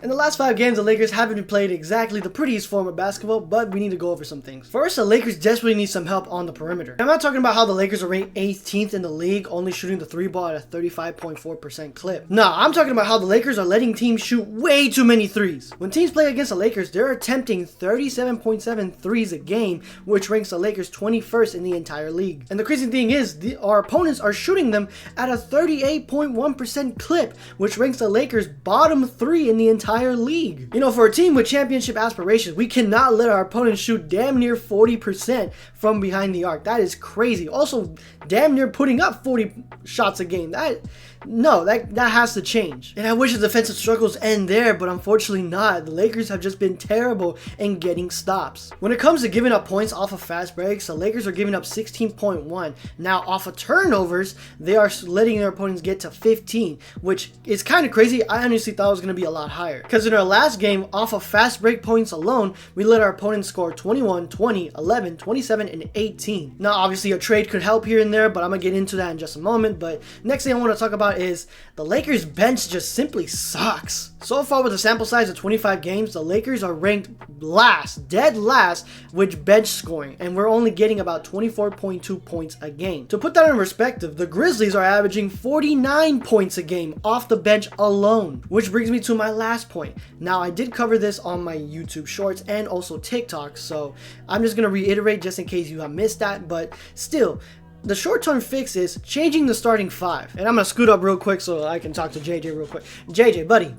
In the last 5 games, the Lakers haven't played exactly the prettiest form of basketball, but we need to go over some things. First, the Lakers desperately need some help on the perimeter. I'm not talking about how the Lakers are ranked 18th in the league, only shooting the 3 ball at a 35.4% clip. No, I'm talking about how the Lakers are letting teams shoot way too many threes. When teams play against the Lakers, they're attempting 37.7 threes a game, which ranks the Lakers 21st in the entire league. And the crazy thing is, our opponents are shooting them at a 38.1% clip, which ranks the Lakers bottom 3 in the entire league. You know, for a team with championship aspirations, we cannot let our opponents shoot damn near 40% from behind the arc. That is crazy. Also, damn near putting up 40 shots a game. That has to change. And I wish the defensive struggles end there, but unfortunately not. The Lakers have just been terrible in getting stops. When it comes to giving up points off of fast breaks, the Lakers are giving up 16.1. Now, off of turnovers, they are letting their opponents get to 15, which is kind of crazy. I honestly thought it was going to be a lot higher. Because in our last game, off of fast break points alone, we let our opponents score 21, 20, 11, 27, and 18. Now, obviously, a trade could help here and there, but I'm going to get into that in just a moment. But next thing I want to talk about is the Lakers bench just simply sucks. So far with a sample size of 25 games, the Lakers are ranked last, dead last, with bench scoring, and we're only getting about 24.2 points a game. To put that in perspective, the Grizzlies are averaging 49 points a game off the bench alone, which brings me to my last point. Now, I did cover this on my YouTube shorts and also TikTok, so I'm just going to reiterate just in case you have missed that, but still, the short-term fix is changing the starting 5. And I'm going to scoot up real quick so I can talk to JJ real quick. JJ, buddy.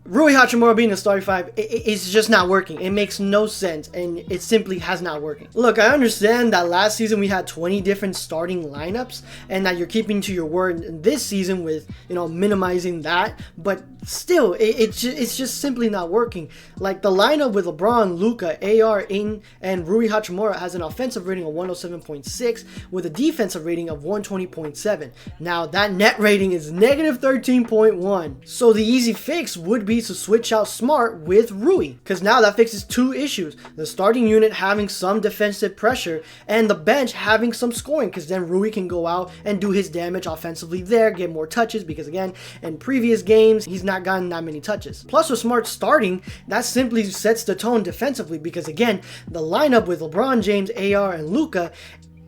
Rui Hachimura being the starting 5, it's just not working. It makes no sense, and it simply has not working. Look, I understand that last season we had 20 different starting lineups, and that you're keeping to your word this season with, you know, minimizing that, but still, it's just simply not working. Like, the lineup with LeBron, Luka, AR, Ayton, and Rui Hachimura has an offensive rating of 107.6 with a defensive rating of 120.7. Now, that net rating is negative 13.1. So the easy fix would be to switch out Smart with Rui, because now that fixes 2 issues: the starting unit having some defensive pressure and the bench having some scoring, because then Rui can go out and do his damage offensively there, get more touches, because again, in previous games he's not gotten that many touches. Plus, with Smart starting, that simply sets the tone defensively, because again, the lineup with LeBron James, AR, and Luka,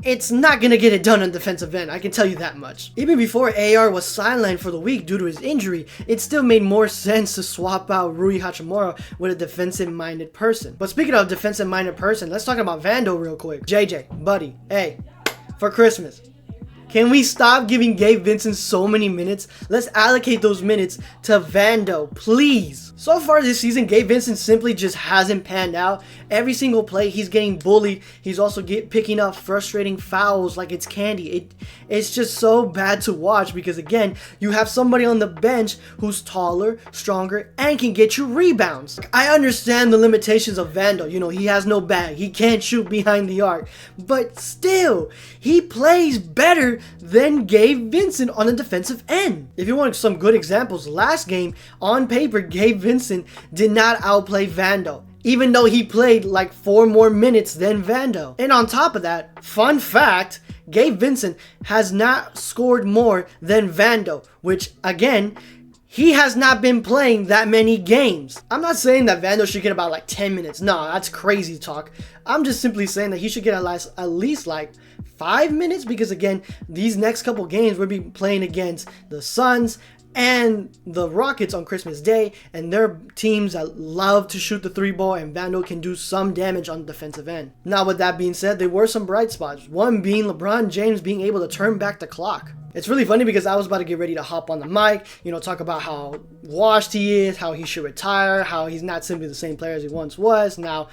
it's not going to get it done on defensive end, I can tell you that much. Even before AR was sidelined for the week due to his injury, it still made more sense to swap out Rui Hachimura with a defensive-minded person. But speaking of defensive-minded person, let's talk about Vando real quick. JJ, buddy, hey, for Christmas, can we stop giving Gabe Vincent so many minutes? Let's allocate those minutes to Vando, please. So far this season, Gabe Vincent simply just hasn't panned out. Every single play, he's getting bullied. He's also picking up frustrating fouls like it's candy. It's just so bad to watch, because again, you have somebody on the bench who's taller, stronger, and can get you rebounds. I understand the limitations of Vando. You know, he has no bag. He can't shoot behind the arc. But still, he plays better than Gabe Vincent on the defensive end. If you want some good examples, last game, on paper, Gabe Vincent did not outplay Vando, even though he played like 4 more minutes than Vando. And on top of that, fun fact, Gabe Vincent has not scored more than Vando, which again, he has not been playing that many games. I'm not saying that Vando should get about like 10 minutes. No, that's crazy talk. I'm just simply saying that he should get at least like 5 minutes, because again, these next couple games we'll be playing against the Suns and the Rockets on Christmas Day, and they're teams that love to shoot the 3 ball, and Vando can do some damage on the defensive end. Now, with that being said, there were some bright spots. One being LeBron James being able to turn back the clock. It's really funny because I was about to get ready to hop on the mic, you know, talk about how washed he is, how he should retire, how he's not simply the same player as he once was. Now,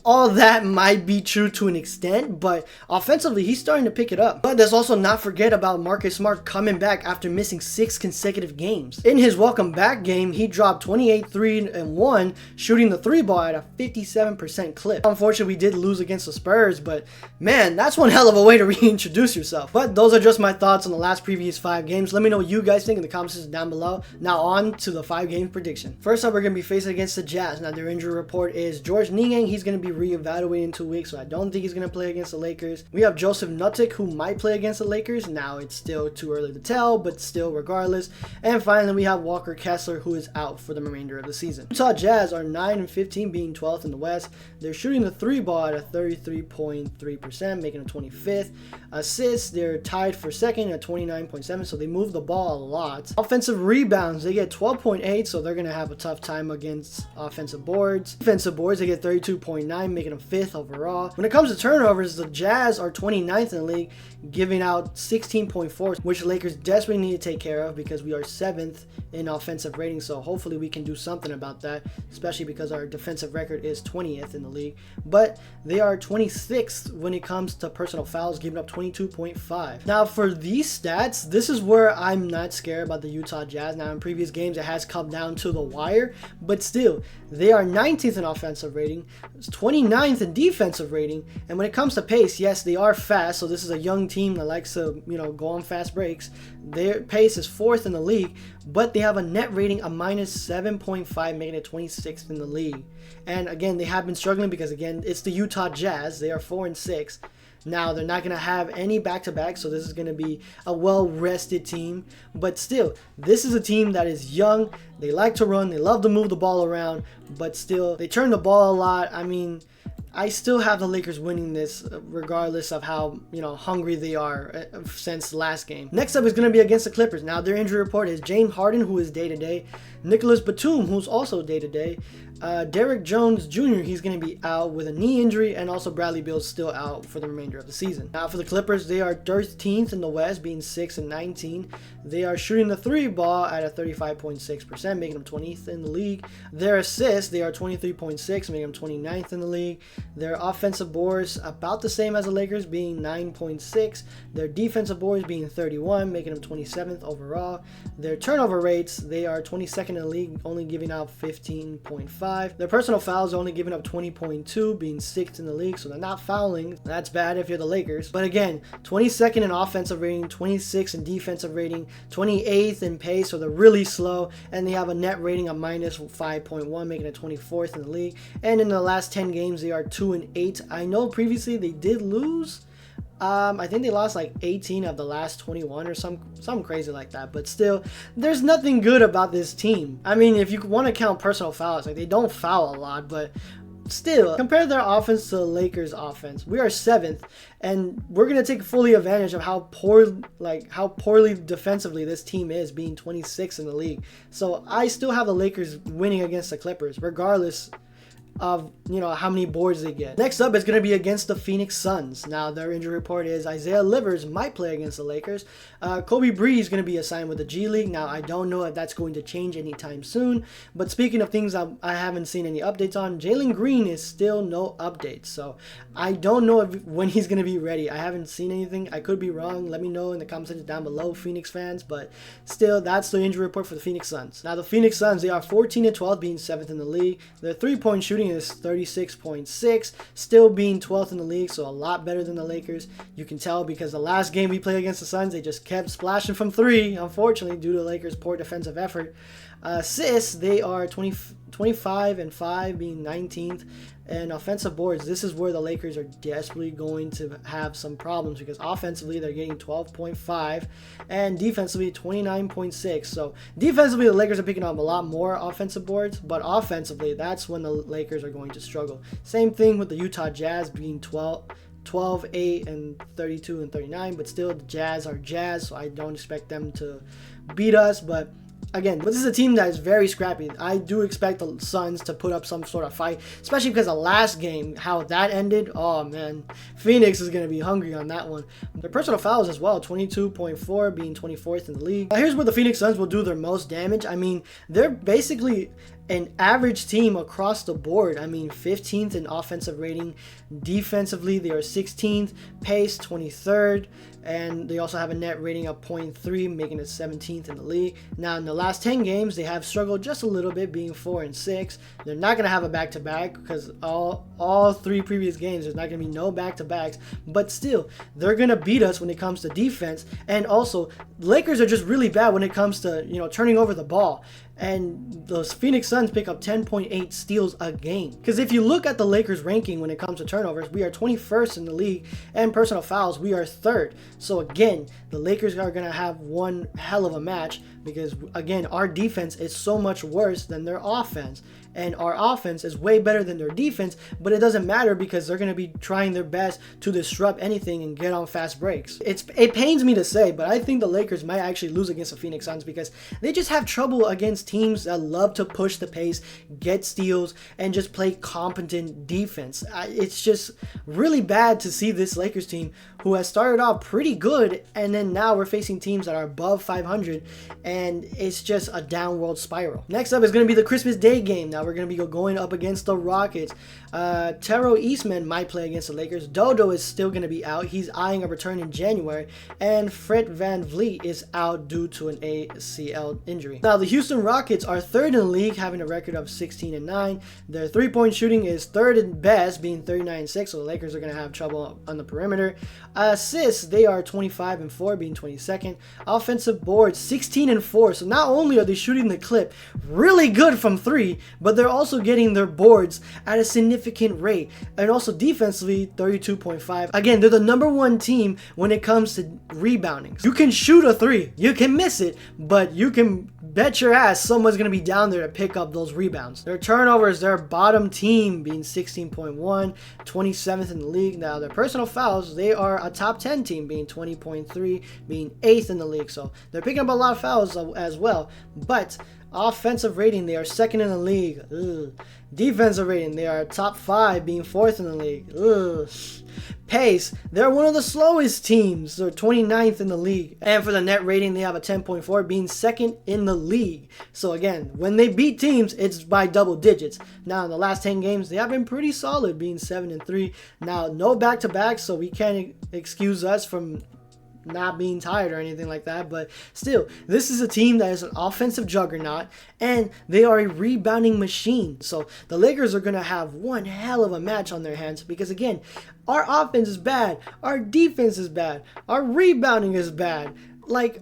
all that might be true to an extent, but offensively, he's starting to pick it up. But let's also not forget about Marcus Smart coming back after missing 6 consecutive games. In his welcome back game, he dropped 28, 3, and 1, shooting the 3 ball at a 57% clip. Unfortunately, we did lose against the Spurs, but man, that's one hell of a way to reintroduce yourself. But those are just my thoughts on the previous 5 games. Let me know what you guys think in the comments down below. Now on to the 5 game prediction. First up, we're going to be facing against the Jazz. Now, their injury report is George Niang. He's going to be reevaluated in 2 weeks, so I don't think he's going to play against the Lakers. We have Joseph Nutik, who might play against the Lakers. Now, it's still too early to tell, but still regardless. And finally, we have Walker Kessler, who is out for the remainder of the season. Utah Jazz are 9-15, being 12th in the West. They're shooting the 3 ball at a 33.3%, making them 25th. Assists, they're tied for second at 29.7, so they move the ball a lot. Offensive rebounds, they get 12.8, so they're going to have a tough time against offensive boards. Defensive boards, they get 32.9, making them 5th overall. When it comes to turnovers, the Jazz are 29th in the league, giving out 16.4, which the Lakers desperately need to take care of because we are 7th in offensive rating, so hopefully we can do something about that, especially because our defensive record is 20th in the league. But they are 26th when it comes to personal fouls, giving up 22.5. Now for these stats, this is where I'm not scared about the Utah Jazz. Now in previous games it has come down to the wire, but still they are 19th in offensive rating, 29th in defensive rating, and when it comes to pace, yes, they are fast, so this is a young team that likes to, go on fast breaks. Their pace is 4th in the league, but they have a net rating of -7.5, making it 26th in the league. And again, they have been struggling because, again, it's the Utah Jazz. They are 4-6. Now, they're not going to have any back-to-back, so this is going to be a well-rested team. But still, this is a team that is young. They like to run. They love to move the ball around. But still, they turn the ball a lot. I mean, I still have the Lakers winning this regardless of how, hungry they are since the last game. Next up is going to be against the Clippers. Now, their injury report is James Harden, who is day-to-day. Nicholas Batum, who's also day-to-day. Derrick Jones Jr., he's going to be out with a knee injury, and also Bradley Beal's still out for the remainder of the season. Now for the Clippers, they are 13th in the West, being 6-19. They are shooting the 3 ball at a 35.6%, making them 20th in the league. Their assists, they are 23.6, making them 29th in the league. Their offensive boards, about the same as the Lakers, being 9.6. Their defensive boards being 31, making them 27th overall. Their turnover rates, they are 22nd in the league, only giving out 15.5. Their personal fouls are only giving up 20.2, being 6th in the league, so they're not fouling. That's bad if you're the Lakers. But again, 22nd in offensive rating, 26th in defensive rating, 28th in pace, so they're really slow, and they have a net rating of -5.1, making it 24th in the league. And in the last 10 games, they are 2-8. I know previously they did lose. I think they lost like 18 of the last 21 or something crazy like that. But still, there's nothing good about this team. I mean, if you want to count personal fouls, like they don't foul a lot, but still, compare their offense to the Lakers' offense. We are 7th, and we're gonna take fully advantage of how poorly defensively this team is, being 26th in the league. So I still have the Lakers winning against the Clippers, regardless of how many boards they get. Next up is going to be against the Phoenix Suns. Now their injury report is Isaiah Livers might play against the Lakers. Kobe Bree is going to be assigned with the G League. Now I don't know if that's going to change anytime soon, but speaking of things I haven't seen any updates on, Jalen Green is still no updates, so I don't know when he's going to be ready. I haven't seen anything. I could be wrong. Let me know in the comment section down below, Phoenix fans, but still, that's the injury report for the Phoenix Suns. Now the Phoenix Suns, they are 14-12, being 7th in the league. Their 3-point shooting is 36.6, still being 12th in the league, so a lot better than the Lakers. You can tell because the last game we played against the Suns, they just kept splashing from 3, unfortunately, due to the Lakers' poor defensive effort. Assists, they are 25-5, being 19th. And offensive boards, this is where the Lakers are desperately going to have some problems because offensively they're getting 12.5 and defensively 29.6. So defensively the Lakers are picking up a lot more offensive boards, but offensively that's when the Lakers are going to struggle. Same thing with the Utah Jazz being 12, 8, and 32 and 39, but still the Jazz are Jazz, so I don't expect them to beat us. But again, this is a team that is very scrappy. I do expect the Suns to put up some sort of fight, especially because the last game, how that ended, oh man, Phoenix is going to be hungry on that one. Their personal fouls as well, 22.4, being 24th in the league. Now, here's where the Phoenix Suns will do their most damage. I mean, they're basically an average team across the board. I mean, 15th in offensive rating. Defensively, they are 16th. Pace, 23rd. And they also have a net rating of 0.3, making it 17th in the league. Now, in the last 10 games, they have struggled just a little bit, being 4-6. They're not going to have a back-to-back because all 3 previous games, there's not going to be no back-to-backs. But still, they're going to beat us when it comes to defense. And also, Lakers are just really bad when it comes to, turning over the ball. and those Phoenix Suns pick up 10.8 steals a game. Because if you look at the Lakers ranking when it comes to turnovers, we are 21st in the league, and personal fouls, we are 3rd. So again, the Lakers are going to have one hell of a match, because again, our defense is so much worse than their offense, and our offense is way better than their defense, but it doesn't matter because they're going to be trying their best to disrupt anything and get on fast breaks. It pains me to say, but I think the Lakers might actually lose against the Phoenix Suns because they just have trouble against teams that love to push the pace, get steals, and just play competent defense. It's just really bad to see this Lakers team who has started off pretty good, and then now we're facing teams that are above 500, and it's just a downward spiral. Next up is going to be the Christmas Day game. Now we're going to be going up against the Rockets. Taro Eastman might play against the Lakers. Dodo is still going to be out. He's eyeing a return in January, and Fred VanVleet is out due to an ACL injury. Now the Houston Rockets are 3rd in the league, having a record of 16-9. Their 3-point shooting is 3rd in best, being 39.6, so the Lakers are going to have trouble on the perimeter. Assists, they are 25-4, being 22nd. Offensive boards, 16-4. So not only are they shooting the clip really good from 3, but they're also getting their boards at a significant rate. And also defensively, 32.5. Again, they're the #1 team when it comes to rebounding. You can shoot a 3, you can miss it, but you can bet your ass someone's going to be down there to pick up those rebounds. Their turnovers, their bottom team being 16.1, 27th in the league. Now their personal fouls, they are a top 10 team, being 20.3, being 8th in the league. So they're picking up a lot of fouls as well. But offensive rating, they are 2nd in the league. Ugh. Defensive rating, they are top 5, being 4th in the league. Ugh. Pace, they're one of the slowest teams. They're 29th in the league. And for the net rating, they have a 10.4, being 2nd in the league. So again, when they beat teams, it's by double digits. Now in the last 10 games, they have been pretty solid, being 7-3. Now no back-to-back, so we can't excuse us from not being tired or anything like that, but still, this is a team that is an offensive juggernaut, and they are a rebounding machine. So the Lakers are going to have one hell of a match on their hands, because again, our offense is bad, our defense is bad, our rebounding is bad. Like,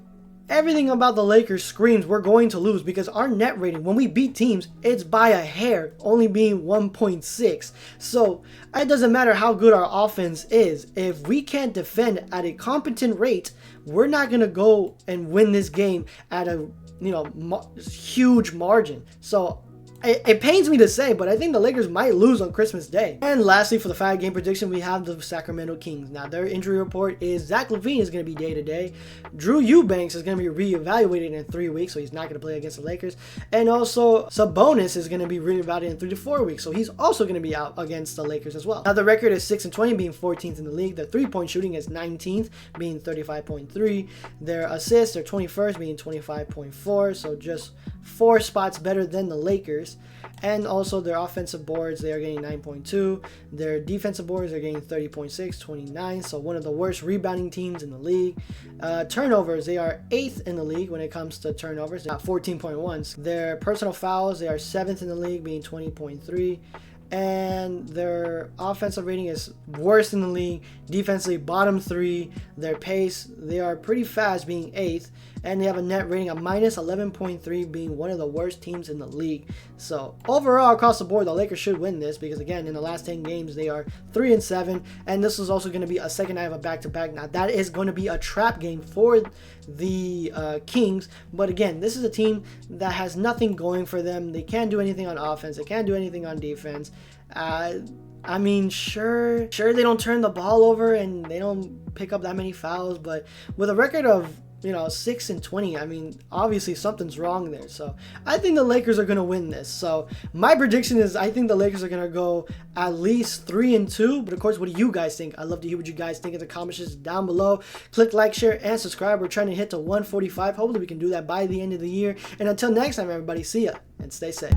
everything about the Lakers screams we're going to lose, because our net rating, when we beat teams, it's by a hair, only being 1.6. So it doesn't matter how good our offense is. If we can't defend at a competent rate, we're not going to go and win this game at a huge margin. So it pains me to say, but I think the Lakers might lose on Christmas Day. And lastly, for the 5-game prediction, we have the Sacramento Kings. Now, their injury report is Zach LaVine is going to be day-to-day. Drew Eubanks is going to be reevaluated in 3 weeks, so he's not going to play against the Lakers. And also, Sabonis is going to be reevaluated in 3 to 4 weeks, so he's also going to be out against the Lakers as well. Now, the record is 6-20, being 14th in the league. Their 3-point shooting is 19th, being 35.3. Their assists are 21st, being 25.4, so just 4 spots better than the Lakers. And also their offensive boards, they are getting 9.2. Their defensive boards are getting 30.6, 29. So one of the worst rebounding teams in the league. Turnovers, they are 8th in the league when it comes to turnovers, 14.1. Their personal fouls, they are 7th in the league, being 20.3. And their offensive rating is worst in the league. Defensively, bottom 3. Their pace, they are pretty fast, being 8th. And they have a net rating of minus 11.3, being one of the worst teams in the league. So overall, across the board, the Lakers should win this, because again, in the last 10 games, they are 3-7. And this is also going to be a second night of a back-to-back. Now, that is going to be a trap game for the Kings. But again, this is a team that has nothing going for them. They can't do anything on offense. They can't do anything on defense. I mean, sure, they don't turn the ball over and they don't pick up that many fouls, but with a record of 6-20, I mean, obviously something's wrong there. So I think the Lakers are going to win this. So my prediction is I think the Lakers are going to go at least 3-2. But of course, what do you guys think? I'd love to hear what you guys think in the comments down below. Click like, share, and subscribe. We're trying to hit to 145. Hopefully we can do that by the end of the year. And until next time, everybody, see ya and stay safe.